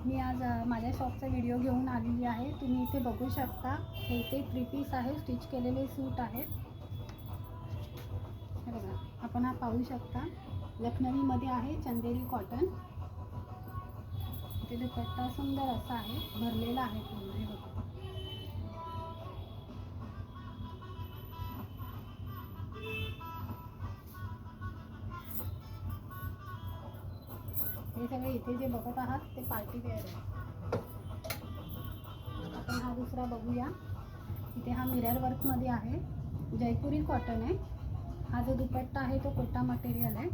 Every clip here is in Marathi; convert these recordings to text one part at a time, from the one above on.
मी आज माझ्या शॉपचा व्हिडिओ घेऊन आलेली आहे। तुम्ही इथे बघू शकता, हे इथे 3 पीस आहे, स्टिच केलेले सूट आहेत। हे बघा, आपण हा पाहू शकता, लखनवीमध्ये आहे, चंदेरी कॉटन। इथे दुपट्टा सुंदर असा आहे, भरलेला आहे पूर्ण। हे बघा, हे सगळे इथे जे बघत आहात ते पार्टी वेअर आहे। आपण हा दुसरा बघूया। इथे हा मिरर वर्कमध्ये आहे, जयपुरी कॉटन आहे। हा जो दुपट्टा आहे तो कोटा मटेरियल आहे।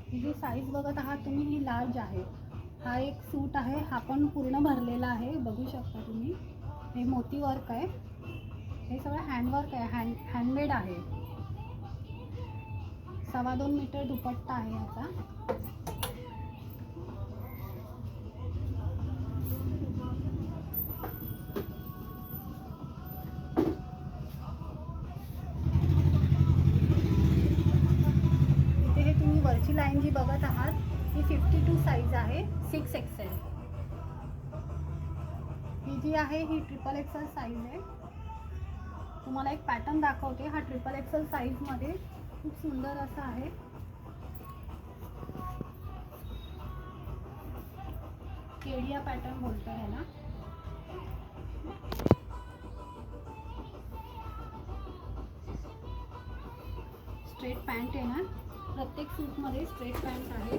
ही जी साईज बघत आहात तुम्ही, ही लार्ज आहे। हा एक सूट आहे, हा पण पूर्ण भरलेला आहे, बघू शकता तुम्ही। हे मोती वर्क आहे, हे सगळं हँडवर्क आहे, हँडमेड आहे। 2.25 मीटर दुपट्टा आहे याचा। इथे हे तुम्ही वरची लाईन जी बघत आहात ही 52 साईज आहे, 6 XL। ही जी आहे ही ट्रिपल XL साईज आहे। तुम्हाला एक पॅटर्न दाखवते, हा ट्रिपल XL साईज मध्ये खूप सुंदर असा आहे। केडिया पॅटर्न बोलतो ह्याला। स्ट्रेट पॅन्ट येणार, प्रत्येक सूटमध्ये स्ट्रेट पॅन्ट आहे।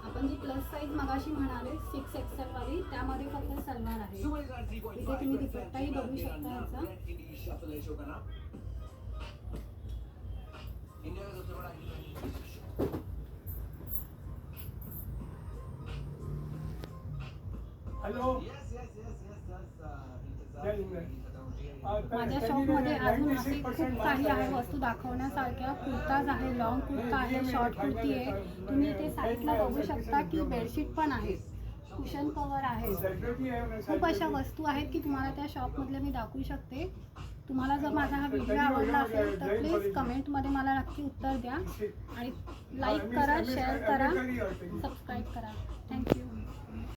आपण जी प्लस साईज मगाशी म्हणाले 6 XL वाली, त्यामध्ये फक्त सलवार आहे। इथे तुम्ही दुपट्टाही बघू शकता याचा। माझ्या शॉपमध्ये अजून असे खूप काही आहे वस्तू दाखवण्यासारख्या। कुर्ताज आहे, लॉंग कुर्ता आहे, शॉर्ट कुर्ती आहे। तुम्ही इथे साईडला बघू शकता की बेडशीट पण आहे, कुशन कवर आहे। खूप अशा वस्तू आहेत की तुम्हाला त्या शॉपमधल्या मी दाखवू शकते। तुम्हाला जर माझा हा व्हिडिओ आवडला असेल तर प्लीज कमेंटमध्ये मला नक्की उत्तर द्या आणि लाईक करा, शेअर करा, सबस्क्राईब करा। थँक्यू।